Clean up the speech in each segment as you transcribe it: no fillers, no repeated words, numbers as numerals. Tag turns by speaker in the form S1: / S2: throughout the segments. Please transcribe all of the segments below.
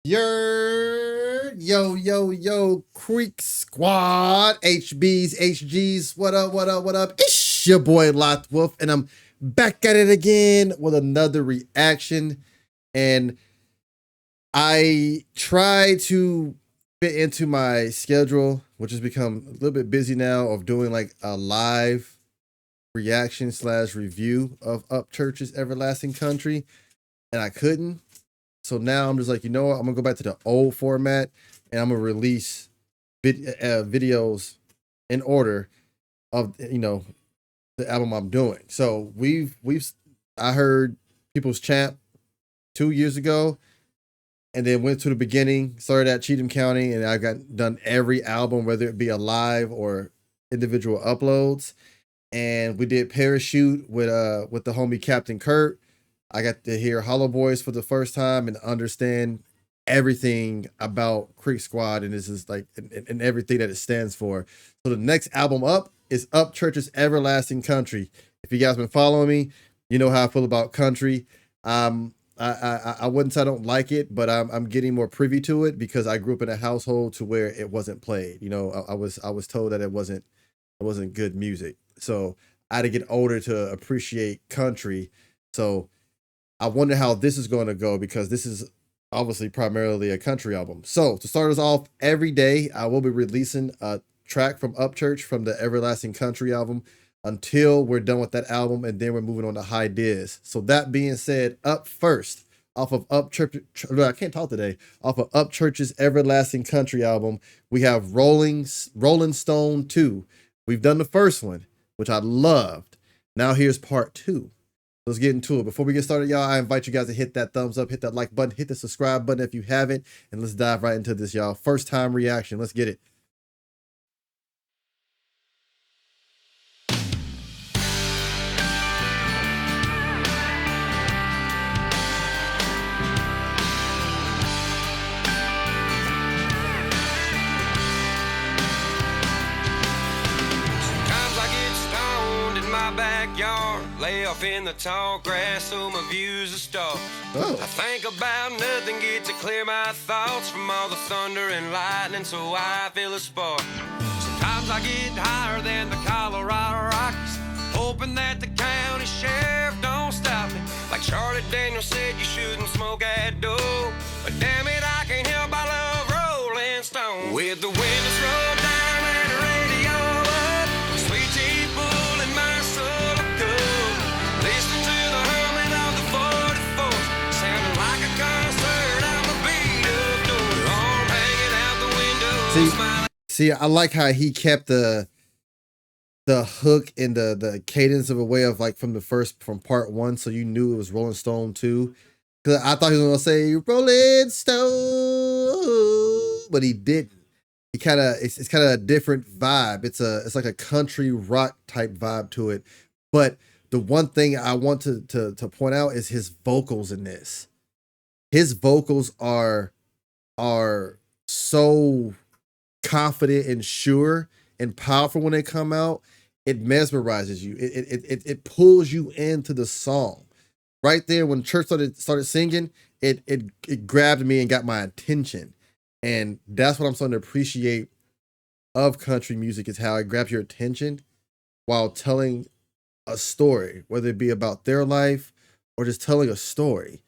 S1: Yo, Creek Squad, HBs, HGs, what up? It's your boy LoccdWolf, and I'm back at it again with another reaction. And I try to fit into my schedule, which has become a little bit busy now, of doing like a live reaction slash review of Upchurch's Everlasting Country, and I couldn't. So now I'm just like, you know what? I'm gonna go back to the old format, and I'm gonna release videos in order of the album I'm doing. So I heard People's Champ 2 years ago, and then went to the beginning, started at Cheatham County, and I got done every album, whether it be a live or individual uploads. And we did Parachute with the homie Captain Kurt. I got to hear Hollow Boys for the first time and understand everything about Creek Squad, and this is like and everything that it stands for. So the next album up is Upchurch's Everlasting Country. If you guys been following me, you know how I feel about country. I wouldn't say I don't like it, but I'm getting more privy to it because I grew up in a household to where it wasn't played. You know, I was told that it wasn't good music. So I had to get older to appreciate country. So I wonder how this is going to go, because this is obviously primarily a country album. So to start us off, every day I will be releasing a track from Upchurch from the Everlasting Country album until we're done with that album, and then we're moving on to High Diz. So that being said, up first, off of Upchurch, I can't talk today, off of Upchurch's Everlasting Country album, we have Rollin Stoned II. We've done the first one, which I loved. Now here's part 2. Let's get into it. Before we get started, y'all, I invite you guys to hit that thumbs up, hit that like button, hit the subscribe button if you haven't, and let's dive right into this, y'all. First time reaction. Let's get it.
S2: Backyard, lay off in the tall grass so my views are stars. I think about nothing, get to clear my thoughts from all the thunder and lightning, so I feel a spark. Sometimes I get higher than the Colorado Rockies, hoping that the county sheriff don't stop me. Like Charlotte Daniels said, you shouldn't smoke at dough, but damn it, I can't help I love Rollin Stone. With the windows rolled down and the radio up, sweet tea pulling my soul good, listening to the humming of the 44, sounding like a concert on the beat of doors, arm hanging out the window, smiling.
S1: See, I like how he kept the hook and the cadence of a way of like from part 1, so you knew it was Rollin Stoned II. Because I thought he was gonna say Rollin Stone, but he didn't. He it's kind of a different vibe. It's like a country rock type vibe to it. But the one thing I want to point out is his vocals in this. His vocals are so confident and sure and powerful when they come out. It mesmerizes you. It pulls you into the song. Right there when Church started singing, it grabbed me and got my attention. And that's what I'm starting to appreciate of country music, is how it grabs your attention while telling a story, whether it be about their life or just telling a story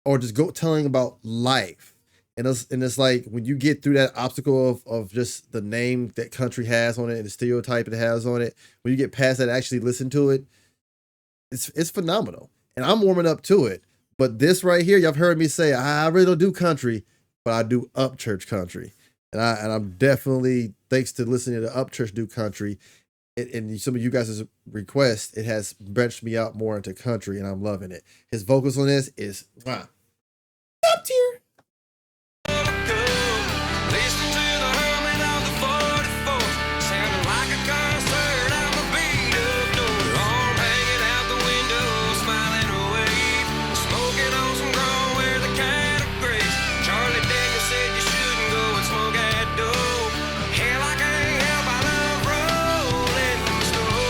S1: or just telling about life. And it's like when you get through that obstacle of just the name that country has on it and the stereotype it has on it, when you get past that, actually listen to it, it's phenomenal. And I'm warming up to it. But this right here, y'all have heard me say, I really don't do country, but I do Upchurch country. And I'm definitely, thanks to listening to Upchurch do country, and some of you guys' requests, it has branched me out more into country, and I'm loving it. His vocals on this is top tier.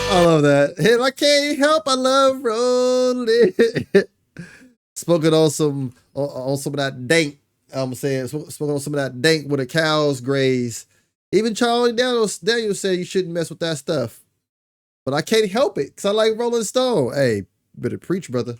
S1: I love that. Hell, I can't help, I love rolling. Smoking on some of that dank I'm saying, smoking on some of that dank where the cows graze. Even Charlie Daniels said you shouldn't mess with that stuff. But I can't help it because I like Rollin Stone. Hey, better preach, brother.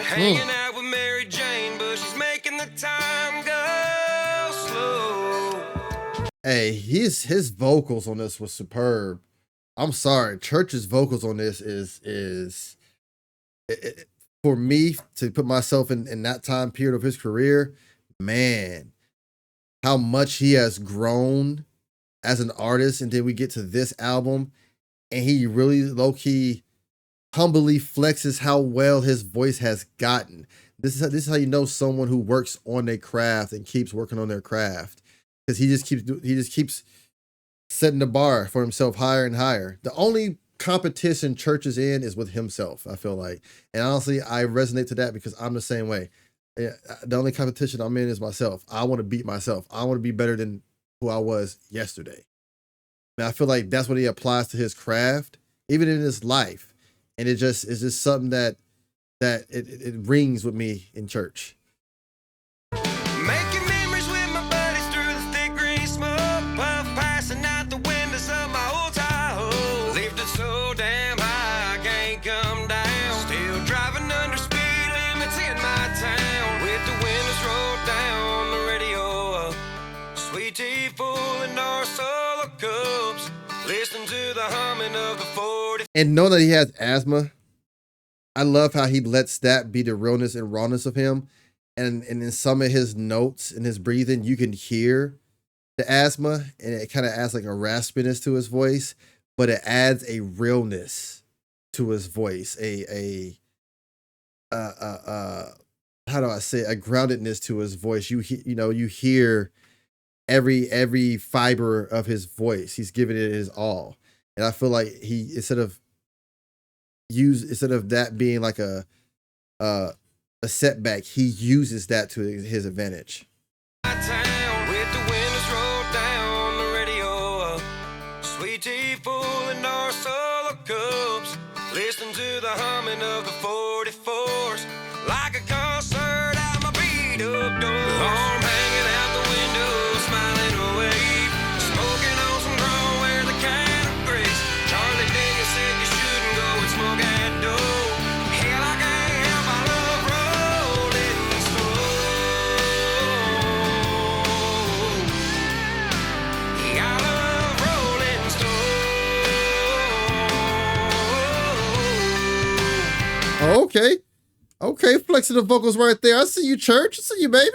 S2: Hanging out with Mary Jane, but she's making the time go slow.
S1: Hey, his vocals on this was superb. I'm sorry, Church's vocals on this is for me to put myself in that time period of his career. Man, how much he has grown as an artist, and then we get to this album, and he really low-key humbly flexes how well his voice has gotten. This is how you know someone who works on their craft and keeps working on their craft, because he just keeps setting the bar for himself higher and higher. The only competition Church is in is with himself, I feel like, and honestly, I resonate to that because I'm the same way. The only competition I'm in is myself. I want to beat myself. I want to be better than who I was yesterday. And I feel like that's what he applies to his craft, even in his life. And it's just something that it rings with me in church.
S2: Making memories with my buddies through the thick green smoke, puff passing out the windows of my old Tahoe. Lifted so damn high I can't come down. Still driving under speed limits in my town, with the windows rolled down, the radio up, sweet tea full in our solo cups, listening to the humming of the 40.
S1: And knowing that he has asthma, I love how he lets that be the realness and rawness of him. And in some of his notes and his breathing, you can hear the asthma, and it kind of adds like a raspiness to his voice, but it adds a realness to his voice, how do I say it? A groundedness to his voice. You hear every fiber of his voice. He's giving it his all. And I feel like he, instead of that being like a setback, he uses that to his advantage.
S2: Town, with the windows rolled down, the radio up, sweet tea full in our solo cups, listening to the humming of the 44s, like a concert out my beat up door. Arm hanging out the window, smiling away, smoking on some grown where the cattle graze. Charlie Daniels said you shouldn't go and smoke that dough. Hell, I can't help, I love Rolling Stone. Yeah, I love Rolling Stone.
S1: Okay. Okay, flexing the vocals right there. I see you, Church. I see you, baby.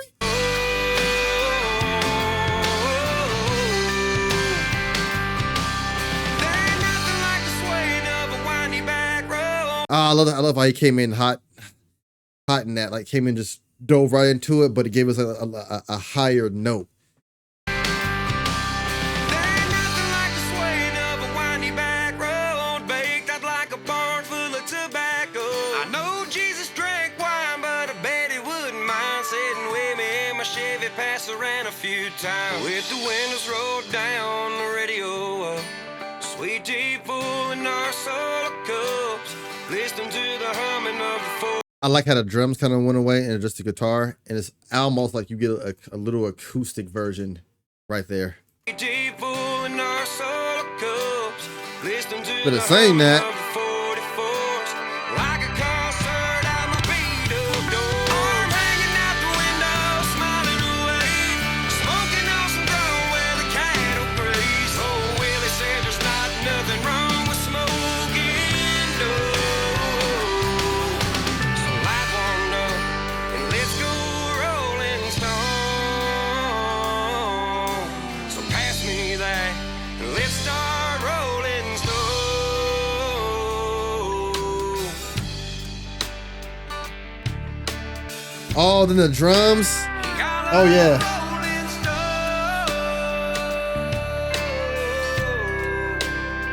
S1: I love how he came in hot in that. Like, came in, just dove right into it, but it gave us a higher note.
S2: Around a few times, with the windows rolled down, the radio up, sweet tea full in our solo cups, listening to the humming of the four.
S1: I like how the drums kind of went away and it's just the guitar, and it's almost like you get a little acoustic version right there.
S2: But
S1: it's saying that, oh, then the drums. Oh yeah.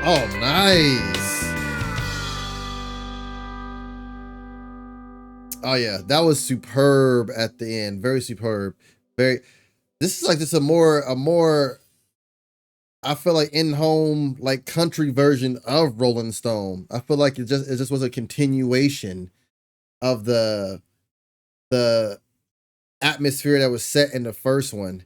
S1: Oh, nice. Oh yeah, that was superb at the end. Very superb. Very. This is like just a more. I feel like in-home, like country version of Rollin Stone. I feel like it just was a continuation of the atmosphere that was set in the first one,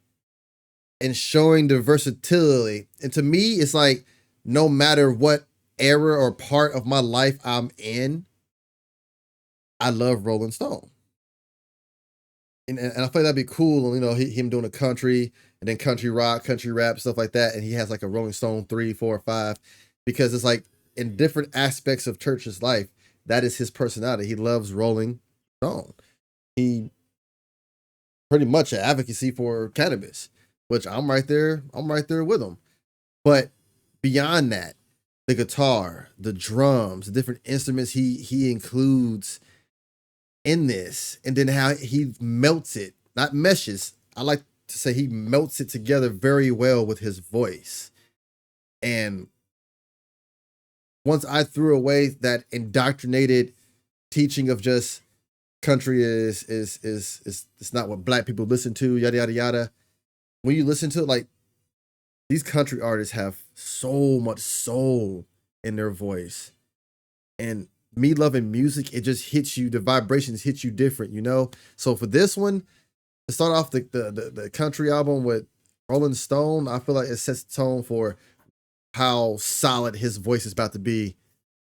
S1: and showing the versatility. And to me, it's like no matter what era or part of my life I'm in, I love Rollin Stone. And I feel like that'd be cool, you know, him doing a country and then country rock, country rap, stuff like that. And he has like a Rolling Stone 3, 4, or 5, because it's like in different aspects of Church's life, that is his personality. He loves Rolling Stone. He pretty much an advocacy for cannabis, which I'm right there with him. But beyond that, the guitar, the drums, the different instruments he includes in this, and then how he melts it, not meshes. I like to say he melts it together very well with his voice. And once I threw away that indoctrinated teaching of just country is it's not what black people listen to, yada yada yada. When you listen to it, like, these country artists have so much soul in their voice. And me loving music, it just hits you, the vibrations hit you different, you know? So for this one, to start off the country album with Rollin Stone, I feel like it sets the tone for how solid his voice is about to be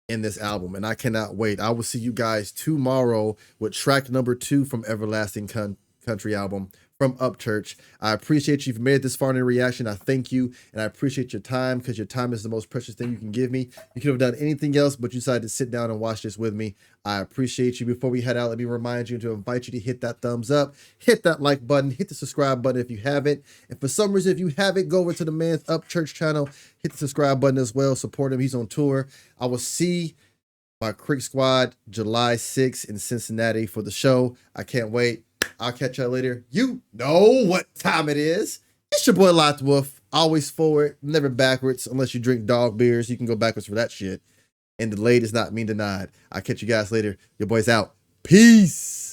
S1: in this album. And I cannot wait. I will see you guys tomorrow with track number 2 from Everlasting Country album from Upchurch. I appreciate you've made it this far in the reaction. I thank you, and I appreciate your time, because your time is the most precious thing you can give me. You could have done anything else, but you decided to sit down and watch this with me. I appreciate you. Before we head out, let me remind you to invite you to hit that thumbs up, hit that like button, hit the subscribe button if you haven't. And for some reason, if you haven't, go over to the man's Upchurch channel, hit the subscribe button as well. Support him. He's on tour. I will see my Creek Squad July 6th in Cincinnati for the show. I can't wait. I'll catch y'all later. You know what time it is. It's your boy LoccdWolf. Always forward, never backwards. Unless you drink dog beers, you can go backwards for that shit. And delayed does not mean denied. I'll catch you guys later. Your boy's out. Peace.